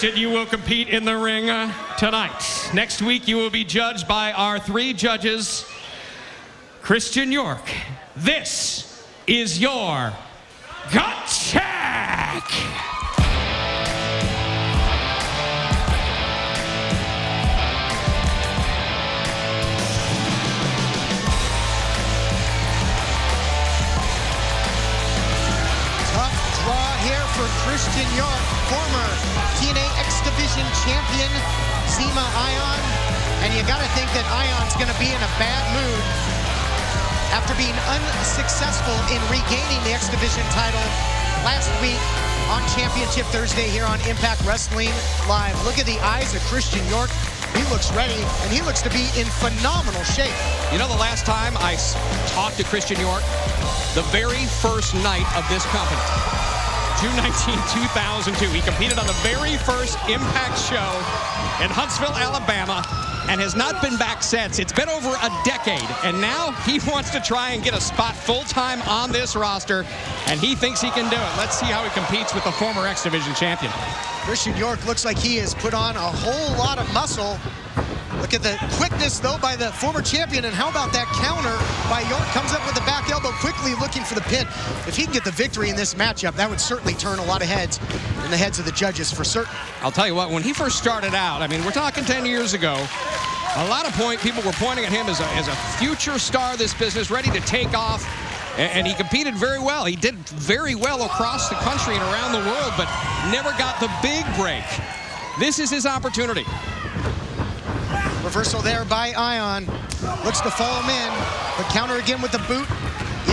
You will compete in the ring tonight. Next week, you will be judged by our 3 judges. Christian York, this is your gut check. Tough draw here for Christian York, former TNA X Division champion Zema Ion, and you gotta think that Ion's gonna be in a bad mood after being unsuccessful in regaining the X Division title last week on Championship Thursday here on Impact Wrestling Live. Look at the eyes of Christian York. He looks ready, and he looks to be in phenomenal shape. You know, the last time I talked to Christian York, the very first night of this company, June 19, 2002. He competed on the very first Impact show in Huntsville, Alabama, and has not been back since. It's been over a decade, and now he wants to try and get a spot full-time on this roster, and he thinks he can do it. Let's see how he competes with the former X Division champion. Christian York looks like he has put on a whole lot of muscle. Look at the quickness, though, by the former champion. And how about that counter by York? Comes up with the back elbow, quickly looking for the pin. If he can get the victory in this matchup, that would certainly turn a lot of heads in the heads of the judges for certain. I'll tell you what, when he first started out, I mean, we're talking 10 years ago, a lot of people were pointing at him as a future star of this business, ready to take off. And he competed very well. He did very well across the country and around the world, but never got the big break. This is his opportunity. Reversal there by Ion. Looks to fall him in, but counter again with the boot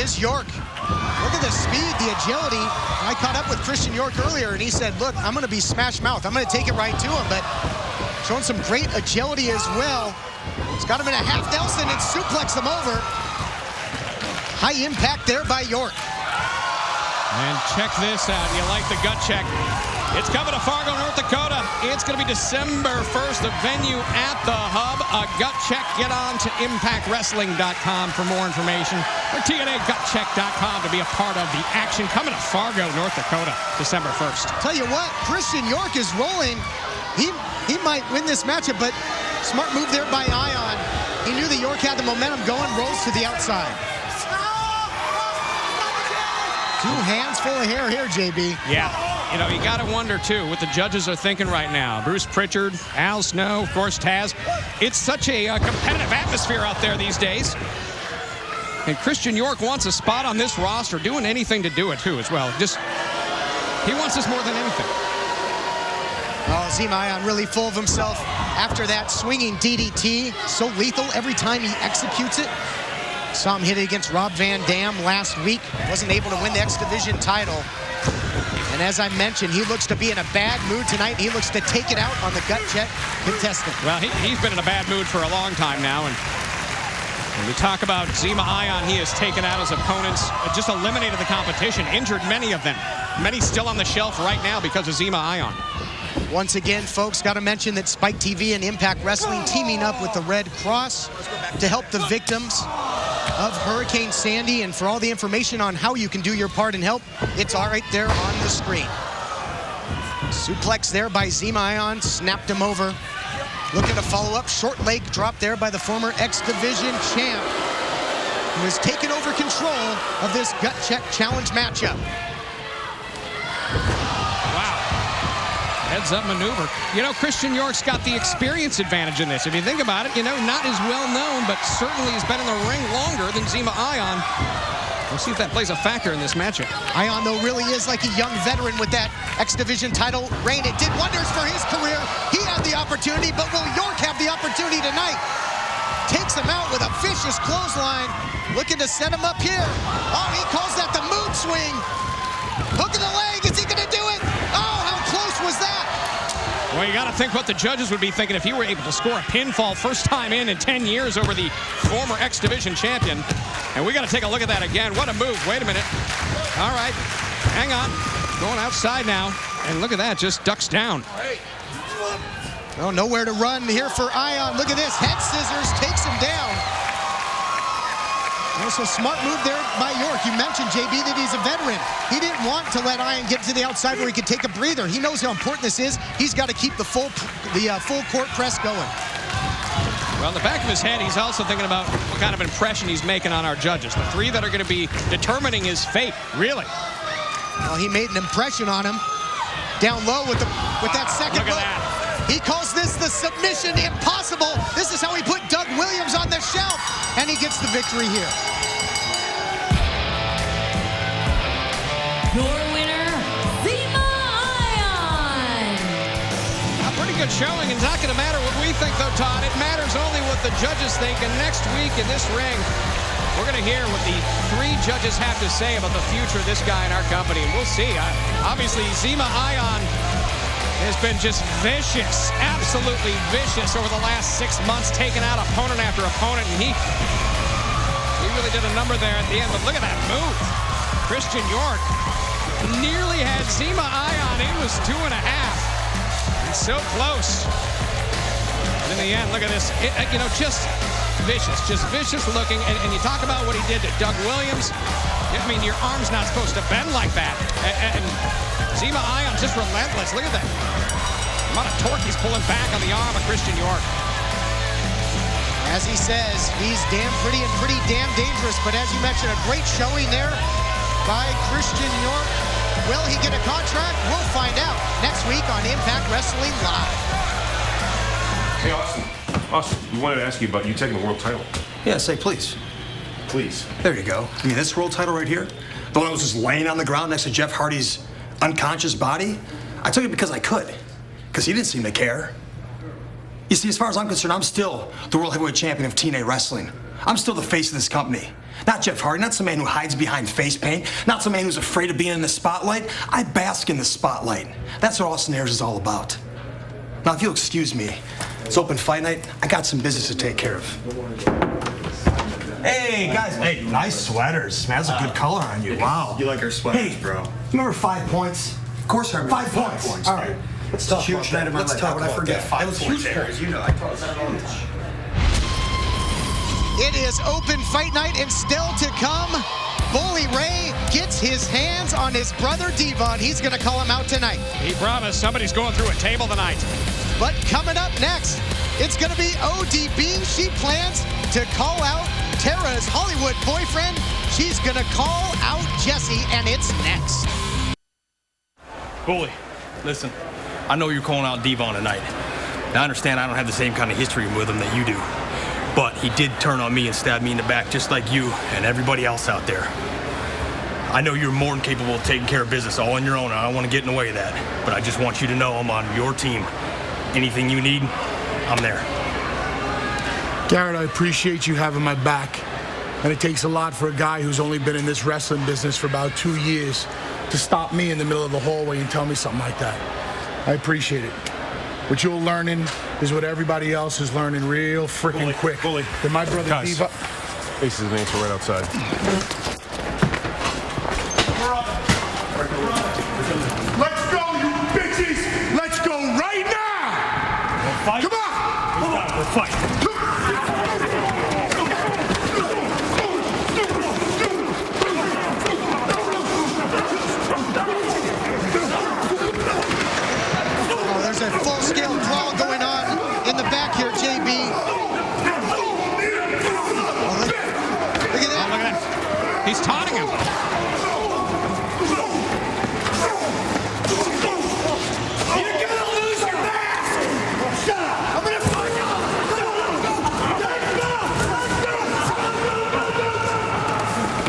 is York. Look at the speed, the agility. I caught up with Christian York earlier, and he said, look, I'm going to be smash mouth. I'm going to take it right to him, but showing some great agility as well. He's got him in a half Nelson and suplex him over. High impact there by York. And check this out. You like the gut check. It's coming to Fargo, North Dakota. It's going to be December 1st. The venue at the Hub. A gut check. Get on to ImpactWrestling.com for more information, or TNAGutcheck.com to be a part of the action. Coming to Fargo, North Dakota, December 1st. Tell you what, Christian York is rolling. He might win this matchup, but smart move there by Ion. He knew that York had the momentum going, rolls to the outside. 2 hands full of hair here, JB. Yeah. You know, you got to wonder, too, what the judges are thinking right now. Bruce Pritchard, Al Snow, of course, Taz. It's such a competitive atmosphere out there these days. And Christian York wants a spot on this roster, doing anything to do it, too, as well. Just, he wants this more than anything. Oh, Zema Ion really full of himself after that swinging DDT. So lethal every time he executes it. Saw him hit it against Rob Van Dam last week. Wasn't able to win the X Division title. And as I mentioned, he looks to be in a bad mood tonight. He looks to take it out on the gut check contestant. Well, he's been in a bad mood for a long time now. And when we talk about Zema Ion, he has taken out his opponents, just eliminated the competition, injured many of them. Many still on the shelf right now because of Zema Ion. Once again, folks, got to mention that Spike TV and Impact Wrestling teaming up with the Red Cross to help the victims of Hurricane Sandy. And for all the information on how you can do your part and help, it's all right there on the screen. Suplex there by Zema Ion, snapped him over. Looking to follow up, short leg drop there by the former X Division champ, who has taken over control of this gut check challenge matchup. Heads-up maneuver. You know, Christian York's got the experience advantage in this. If you think about it, you know, not as well-known, but certainly has been in the ring longer than Zema Ion. We'll see if that plays a factor in this matchup. Ion, though, really is like a young veteran with that X Division title reign. It did wonders for his career. He had the opportunity, but will York have the opportunity tonight? Takes him out with a vicious clothesline. Looking to set him up here. Oh, he calls that the moon swing. Hook in the leg. Is he going to do it? Oh, how close was that? Well, you got to think what the judges would be thinking if he were able to score a pinfall first time in 10 years over the former X Division champion. And we got to take a look at that again. What a move. Wait a minute. All right. Hang on. Going outside now. And look at that. Just ducks down. Oh, nowhere to run here for Ion. Look at this. Head scissors takes him down. So smart move there by York. You mentioned, JB, that he's a veteran. He didn't want to let Ian get to the outside where he could take a breather. He knows how important this is. He's got to keep the full court press going. Well, in the back of his head, he's also thinking about what kind of impression he's making on our judges. The three that are going to be determining his fate, really. Well, he made an impression on him. Down low with that second Look at look. that. He calls this the submission impossible. This is how he put Doug Williams on the shelf. And he gets the victory here. Your winner, Zema Ion. A pretty good showing. It's not going to matter what we think, though, Todd. It matters only what the judges think. And next week in this ring, we're going to hear what the three judges have to say about the future of this guy in our company. And we'll see. Obviously, Zema Ion has been just vicious, absolutely vicious over the last 6 months, taking out opponent after opponent. And he really did a number there at the end. But look at that move. Christian York nearly had Zema Ion. He was 2.5. It's so close. But in the end, look at this. Just vicious looking. And you talk about what he did to Doug Williams. I mean, your arm's not supposed to bend like that. And Zema Ion just relentless. Look at that. The amount of torque he's pulling back on the arm of Christian York. As he says, he's damn pretty and pretty damn dangerous. But as you mentioned, a great showing there by Christian York. Will he get a contract? We'll find out next week on Impact Wrestling Live. Hey, Austin, we wanted to ask you about you taking the world title. Yeah, say please. Please. There you go. I mean, this world title right here, the one that was just laying on the ground next to Jeff Hardy's unconscious body, I took it because I could. Because he didn't seem to care. You see, as far as I'm concerned, I'm still the World Heavyweight Champion of TNA Wrestling. I'm still the face of this company. Not Jeff Hardy, not some man who hides behind face paint, not some man who's afraid of being in the spotlight. I bask in the spotlight. That's what Austin Aries is all about. Now, if you'll excuse me, it's open fight night. I got some business to take care of. Hey, guys. Hey, nice sweaters. Man, that's a good color on you. Wow. You like our sweaters, hey, bro. Remember 5 points? Of course I remember 5 points. All right. Let's talk huge about that. night of my life. Let's talk about that. 5 was points. huge there. You know, I talked about it. It is open fight night, and still to come, Bully Ray gets his hands on his brother Devon. He's going to call him out tonight. He promised somebody's going through a table tonight. But coming up next, it's going to be ODB. She plans to call out Tara's Hollywood boyfriend. She's going to call out Jesse, and it's next. Bully, listen, I know you're calling out Devon tonight. Now, I understand I don't have the same kind of history with him that you do, but he did turn on me and stab me in the back just like you and everybody else out there. I know you're more than capable of taking care of business all on your own. I don't want to get in the way of that, but I just want you to know I'm on your team. Anything you need, I'm there. Garrett, I appreciate you having my back. And it takes a lot for a guy who's only been in this wrestling business for about 2 years to stop me in the middle of the hallway and tell me something like that. I appreciate it. What you're learning is what everybody else is learning real freaking quick. Bully. That my brother Guys. Diva... Aces and eights are right outside. Let's go, you bitches! Let's go right now! We'll fight? Come on! We'll fight. Oh, there's a full-scale brawl going on in the back here, JB. Oh, look at that. Look at that. He's taunting him. You're gonna lose your mask! Shut up! I'm gonna find you!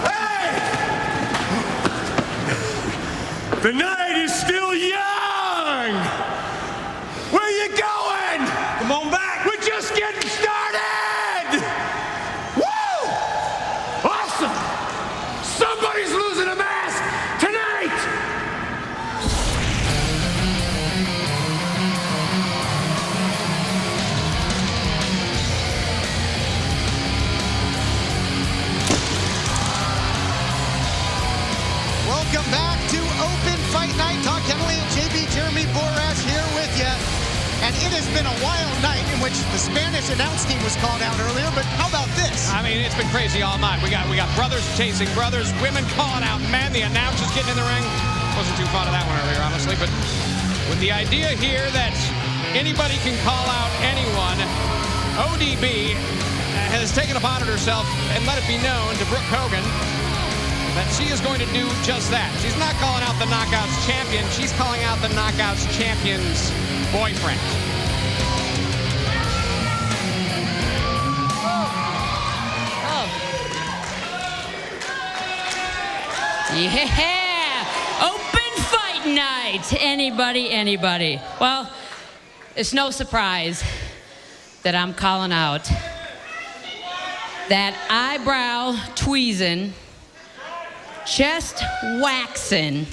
Hey! The night is still young! Where are you going? Come on back! We're just getting started! Woo! Awesome! Somebody's losing a mask tonight! Welcome back to Open Fight Night. Todd Kennelly and JB Jeremy Borash here with you. And it has been a wild night in which the Spanish announce team was called out earlier, but how about this? I mean, it's been crazy all night. We got brothers chasing brothers, women calling out men, the announcers getting in the ring. Wasn't too fond of that one earlier, honestly, but with the idea here that anybody can call out anyone, ODB has taken upon it herself and let it be known to Brooke Hogan that she is going to do just that. She's not calling out the Knockouts champion, she's calling out the Knockouts champion's boyfriend. Yeah! Open fight night! Anybody. Well, it's no surprise that I'm calling out that eyebrow tweezing, chest waxing,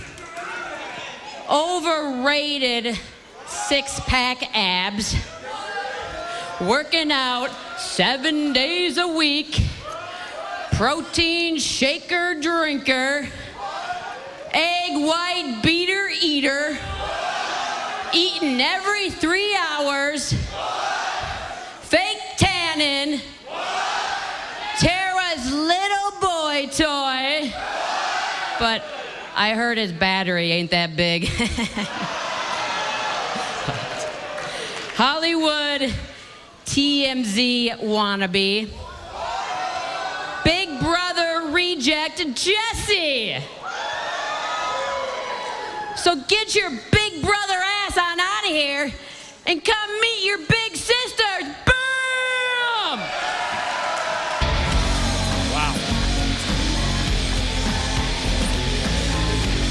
overrated six-pack abs, working out 7 days a week, protein shaker drinker, egg white beater eater, eating every 3 hours, fake tanning, Tara's little boy toy, but I heard his battery ain't that big. Hollywood TMZ wannabe, Big Brother reject Jesse. So get your big brother ass on out of here and come meet your big sisters. Boom! Wow.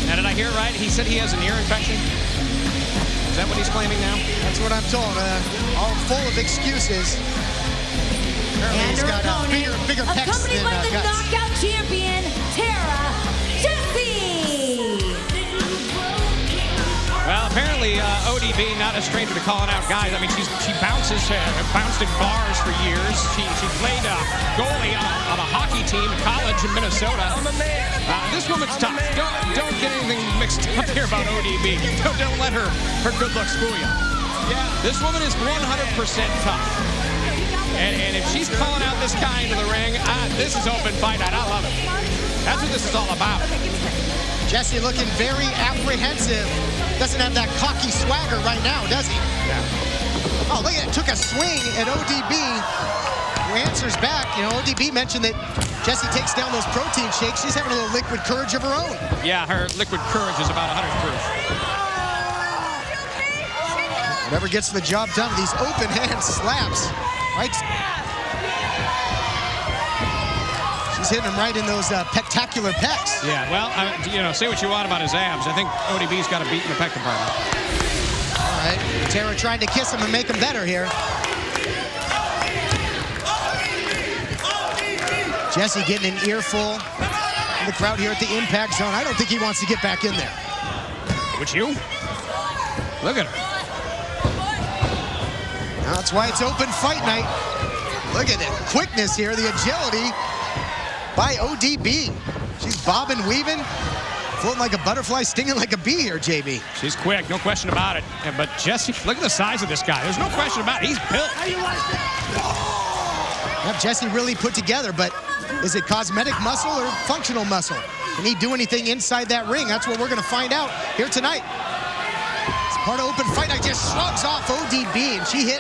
Now, did I hear it right? He said he has an ear infection? Is that what he's claiming now? That's what I'm told. All full of excuses. Apparently he's got bigger pecs accompanied than by the guts. knockout champion, Tara Jesse. Well, apparently ODB, not a stranger to calling out guys. I mean, she bounced in bars for years. She played goalie on a hockey team in college in Minnesota. This woman's tough. Don't get anything mixed up here about ODB. Don't let her good looks fool you. Yeah, this woman is 100% tough. And if she's calling out this guy into the ring, this is open fight night. I love it. That's what this is all about. Jesse looking very apprehensive. Doesn't have that cocky swagger right now, does he? Yeah. Oh, look at it. Took a swing at ODB, who answers back. You know, ODB mentioned that Jesse takes down those protein shakes. She's having a little liquid courage of her own. Yeah, her liquid courage is about 100 proof. Whatever gets the job done, these open hand slaps. Right? She's hitting him right in those spectacular pecs. Yeah, well, say what you want about his abs. I think ODB's got a beat in the pec department. All right, Tara trying to kiss him and make him better here. Jesse getting an earful in the crowd here at the impact zone. I don't think he wants to get back in there. Would you? Look at her. Now that's why it's open fight night. Look at the quickness here, the agility by ODB. She's bobbing, weaving, floating like a butterfly, stinging like a bee here, JB. She's quick, no question about it. But Jesse, look at the size of this guy. There's no question about it. He's built. Yep, Jesse really put together, but is it cosmetic muscle or functional muscle? Can he do anything inside that ring? That's what we're going to find out here tonight. It's part of open fight night. Just shrugs off ODB, and she hit